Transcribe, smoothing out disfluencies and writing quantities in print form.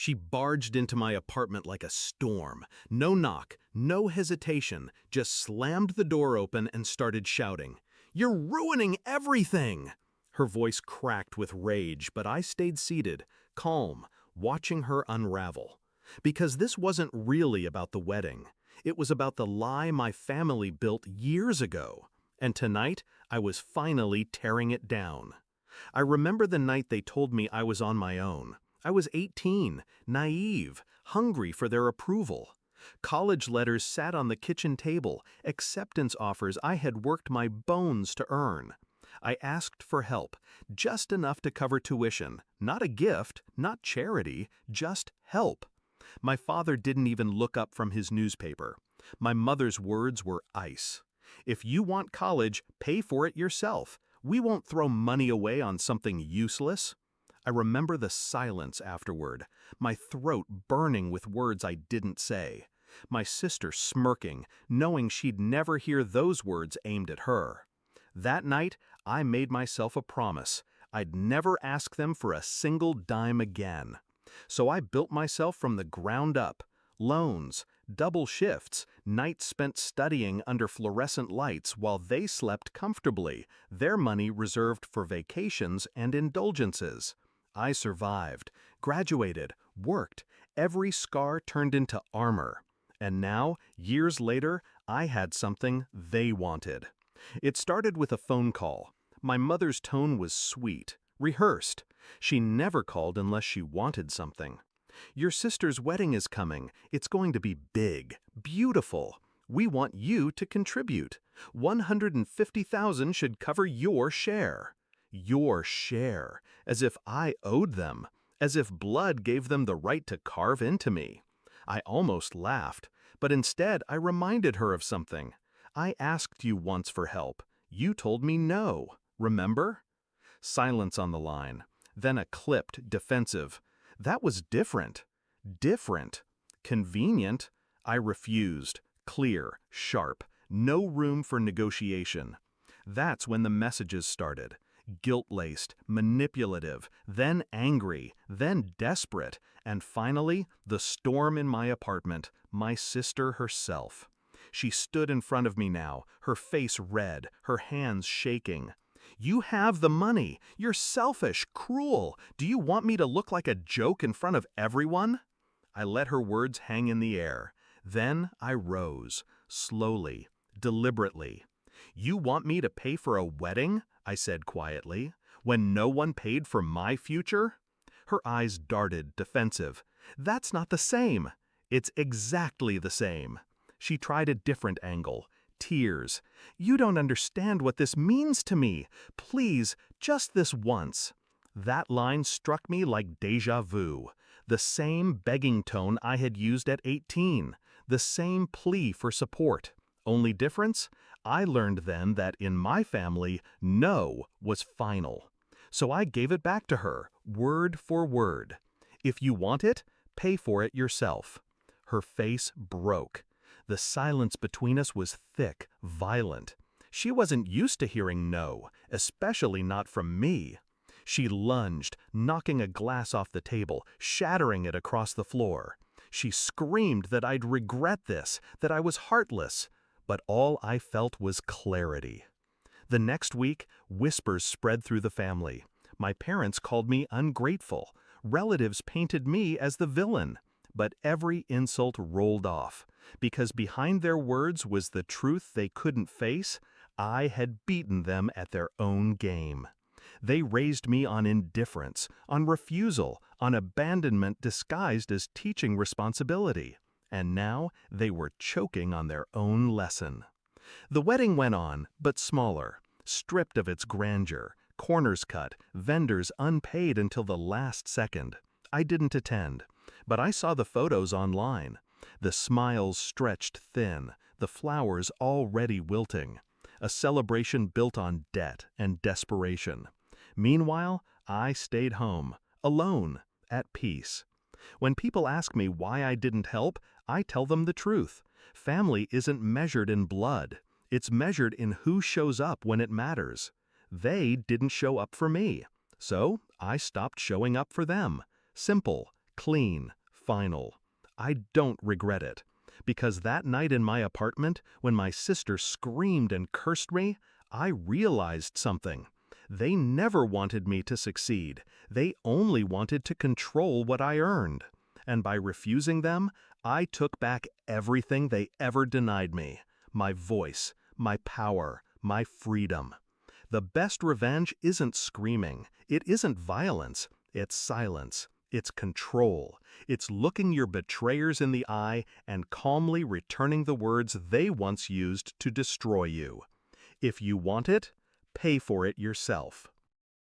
She barged into my apartment like a storm. No knock, no hesitation, just slammed the door open and started shouting, "You're ruining everything!" Her voice cracked with rage, but I stayed seated, calm, watching her unravel. Because this wasn't really about the wedding. It was about the lie my family built years ago. And tonight, I was finally tearing it down. I remember the night they told me I was on my own. I was 18, naive, hungry for their approval. College letters sat on the kitchen table, acceptance offers I had worked my bones to earn. I asked for help, just enough to cover tuition, not a gift, not charity, just help. My father didn't even look up from his newspaper. My mother's words were ice. "If you want college, pay for it yourself. We won't throw money away on something useless." I remember the silence afterward, my throat burning with words I didn't say. My sister smirking, knowing she'd never hear those words aimed at her. That night, I made myself a promise. I'd never ask them for a single dime again. So I built myself from the ground up. Loans, double shifts, nights spent studying under fluorescent lights while they slept comfortably, their money reserved for vacations and indulgences. I survived, graduated, worked, every scar turned into armor. And now, years later, I had something they wanted. It started with a phone call. My mother's tone was sweet, rehearsed. She never called unless she wanted something. "Your sister's wedding is coming. It's going to be big, beautiful. We want you to contribute. 150,000 should cover your share." Your share, as if I owed them, as if blood gave them the right to carve into me. I almost laughed, but instead I reminded her of something. "I asked you once for help. You told me no. Remember?" Silence on the line. Then a clipped, defensive, "That was different." Different. Convenient. I refused. Clear, sharp, no room for negotiation. That's when the messages started. Guilt-laced, manipulative, then angry, then desperate, and finally, the storm in my apartment, my sister herself. She stood in front of me now, her face red, her hands shaking. "You have the money. You're selfish, cruel. Do you want me to look like a joke in front of everyone?" I let her words hang in the air. Then I rose, slowly, deliberately. "You want me to pay for a wedding?" I said quietly, "when no one paid for my future?" Her eyes darted, defensive. "That's not the same." "It's exactly the same." She tried a different angle. Tears. "You don't understand what this means to me. Please, just this once." That line struck me like déjà vu. The same begging tone I had used at 18. The same plea for support. Only difference? I learned then that in my family, no was final. So I gave it back to her, word for word. "If you want it, pay for it yourself." Her face broke. The silence between us was thick, violent. She wasn't used to hearing no, especially not from me. She lunged, knocking a glass off the table, shattering it across the floor. She screamed that I'd regret this, that I was heartless. But all I felt was clarity. The next week, whispers spread through the family. My parents called me ungrateful. Relatives painted me as the villain. But every insult rolled off, because behind their words was the truth they couldn't face. I had beaten them at their own game. They raised me on indifference, on refusal, on abandonment disguised as teaching responsibility. And now they were choking on their own lesson. The wedding went on, but smaller, stripped of its grandeur, corners cut, vendors unpaid until the last second. I didn't attend, but I saw the photos online. The smiles stretched thin, the flowers already wilting. A celebration built on debt and desperation. Meanwhile, I stayed home, alone, at peace. When people ask me why I didn't help, I tell them the truth. Family isn't measured in blood. It's measured in who shows up when it matters. They didn't show up for me, so I stopped showing up for them. Simple, Clean, final. I don't regret it. Because that night in my apartment, when my sister screamed and cursed me, I realized something. They never wanted me to succeed. They only wanted to control what I earned. And by refusing them, I took back everything they ever denied me. My voice, my power, my freedom. The best revenge isn't screaming. It isn't violence. It's silence. It's control. It's looking your betrayers in the eye and calmly returning the words they once used to destroy you. If you want it, pay for it yourself.